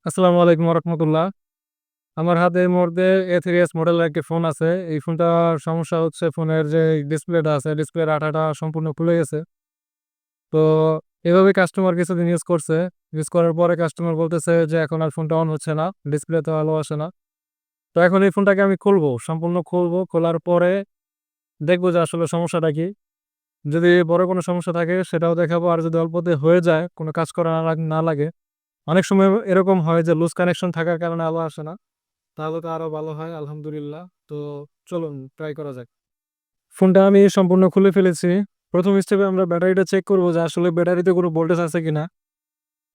আসসালামু আলাইকুম রহমতুল্লাহ। আমার হাতে এই মুহূর্তে A3s মডেলের একটি ফোন আছে। এই ফোনটার সমস্যা হচ্ছে ফোনের যে ডিসপ্লেটা আছে, ডিসপ্লের আঠাটা সম্পূর্ণ খুলে গেছে। তো এভাবে কাস্টমার কিছুদিন ইউজ করছে। ইউজ করার পরে কাস্টমার বলতেছে যে এখন আর ফোনটা অন হচ্ছে না, ডিসপ্লেতে আলো আসে না। তো এখন এই ফোনটাকে আমি খুলবো, সম্পূর্ণ খুলবো। খোলার পরে দেখবো যে আসলে সমস্যাটা কি। যদি বড় কোনো সমস্যা থাকে সেটাও দেখাবো। আর যদি অল্পতে হয়ে যায়, কোনো কাজ করা না লাগে, অনেক সময় এরকম হয় যে লুজ কানেকশন থাকার কারণে আলো আসে না। তাহলে তো আরো ভালো হয় আলহামদুলিল্লাহ। তো চলুন ট্রাই করা যাক। ফোনটা আমি সম্পূর্ণ খুলে ফেলেছি। ১ম স্টেপে আমরা ব্যাটারিটা চেক করব যে আসলে ব্যাটারিতে কোনো ভোল্টেজ আছে কিনা।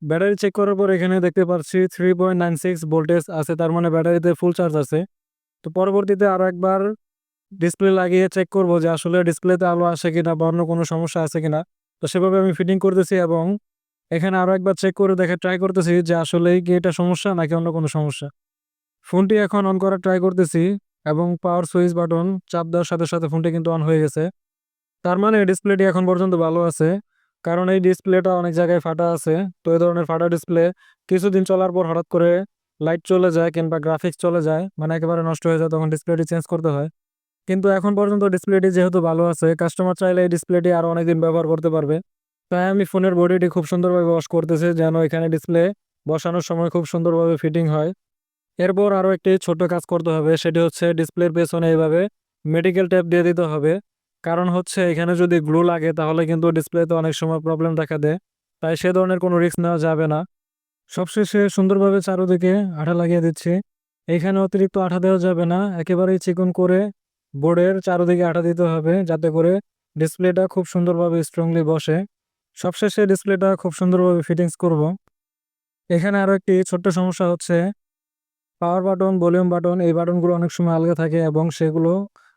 ব্যাটারি চেক করার পর এখানে দেখতে পাচ্ছি 3.96 ভোল্টেজ আছে, তার মানে ব্যাটারিতে ফুল চার্জ আছে। তো পরবর্তীতে আরো একবার ডিসপ্লে লাগিয়ে চেক করব যে আসলে ডিসপ্লেতে আলো আসে কিনা বা অন্য কোনো সমস্যা আছে কিনা। তো সেভাবে আমি ফিটিং করতেছি এবং এখানে আরো একবার চেক করে দেখে ট্রাই করতেছি যে আসলেই কি এটা সমস্যা নাকি অন্য কোনো সমস্যা। ফোনটি এখন অন করার ট্রাই করতেছি এবং পাওয়ার সুইচ বাটন চাপ দেওয়ার সাথে, সাথে ফোনটি কিন্তু অন হয়ে গেছে। তার মানে ডিসপ্লেটি এখন পর্যন্ত ভালো আছে। কারণ এই ডিসপ্লেটা অনেক জায়গায় ফাটা আছে। তো এই ধরনের ফাটা ডিসপ্লে কিছুদিন চলার পর হঠাৎ করে লাইট চলে যায় কিংবা গ্রাফিক্স চলে যায়, মানে একেবারে নষ্ট হয়ে যায়, তখন ডিসপ্লেটি চেঞ্জ করতে হয়। কিন্তু এখন পর্যন্ত ডিসপ্লেটি যেহেতু ভালো আছে, কাস্টমার চাইলে এই ডিসপ্লেটি আরো অনেকদিন ব্যবহার করতে পারবে। তাই আমি ফোনের বডিটি খুব সুন্দরভাবে ওয়াশ করতেছি যেন এখানে ডিসপ্লে বসানোর সময় খুব সুন্দরভাবে ফিটিং হয়। এরপর আরো একটি ছোট্ট কাজ করতে হবে, সেটি হচ্ছে ডিসপ্লের পেছনে এইভাবে মেডিকেল টেপ দিয়ে দিতে হবে। কারণ হচ্ছে এখানে যদি গ্লু লাগে তাহলে কিন্তু ডিসপ্লেতে অনেক সময় প্রবলেম দেখা দেয়। তাই সে ধরনের কোনো রিস্ক নেওয়া যাবে না। সবশেষে সুন্দরভাবে চারদিকে আঠা লাগিয়ে দিচ্ছি। এইখানে অতিরিক্ত আঠা দেওয়া যাবে না, একেবারেই চিকন করে বোর্ডের চারদিকে আঠা দিতে হবে যাতে করে ডিসপ্লেটা খুব সুন্দরভাবে স্ট্রংলি বসে। সবশেষে ডিসপ্লেটা খুব সুন্দরভাবে ফিটিংস করব। এখানে আরো একটি ছোট্ট সমস্যা হচ্ছে, পাওয়ার বাটন, ভলিউম বাটন এই বাটনগুলো অনেক সময় আলগা থাকে এবং সেগুলো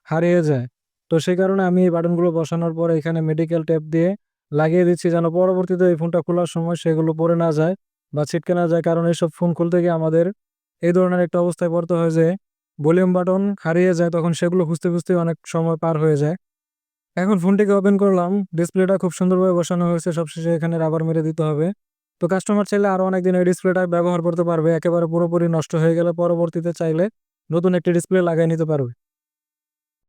হারিয়ে যায়। তো সেই কারণে আমি এই বাটনগুলো বসানোর পর এখানে মেডিকেল টেপ দিয়ে লাগিয়ে দিচ্ছি যেন পরবর্তীতে এই ফোনটা খোলার সময় সেগুলো পড়ে না যায় বা ছিটকে না যায়। কারণ এইসব ফোন খুলতে গিয়ে আমাদের এই ধরনের একটা অবস্থায় পড়তে হয় যে ভলিউম বাটন হারিয়ে যায়, তখন সেগুলো খুঁজতে, খুঁজতে অনেক সময় পার হয়ে যায়। এখন ফোনটিকে ওপেন করলাম। ডিসপ্লেটা খুব সুন্দরভাবে বসানো হয়েছে। সবশেষে এখানে রাবার মেরে দিতে হবে। তো কাস্টমার চাইলে আরো অনেকদিন এই ডিসপ্লেটা ব্যবহার করতে পারবে। একেবারে পুরোপুরি নষ্ট হয়ে গেলে পরবর্তীতে চাইলে নতুন একটি ডিসপ্লে লাগিয়ে নিতে পারবে।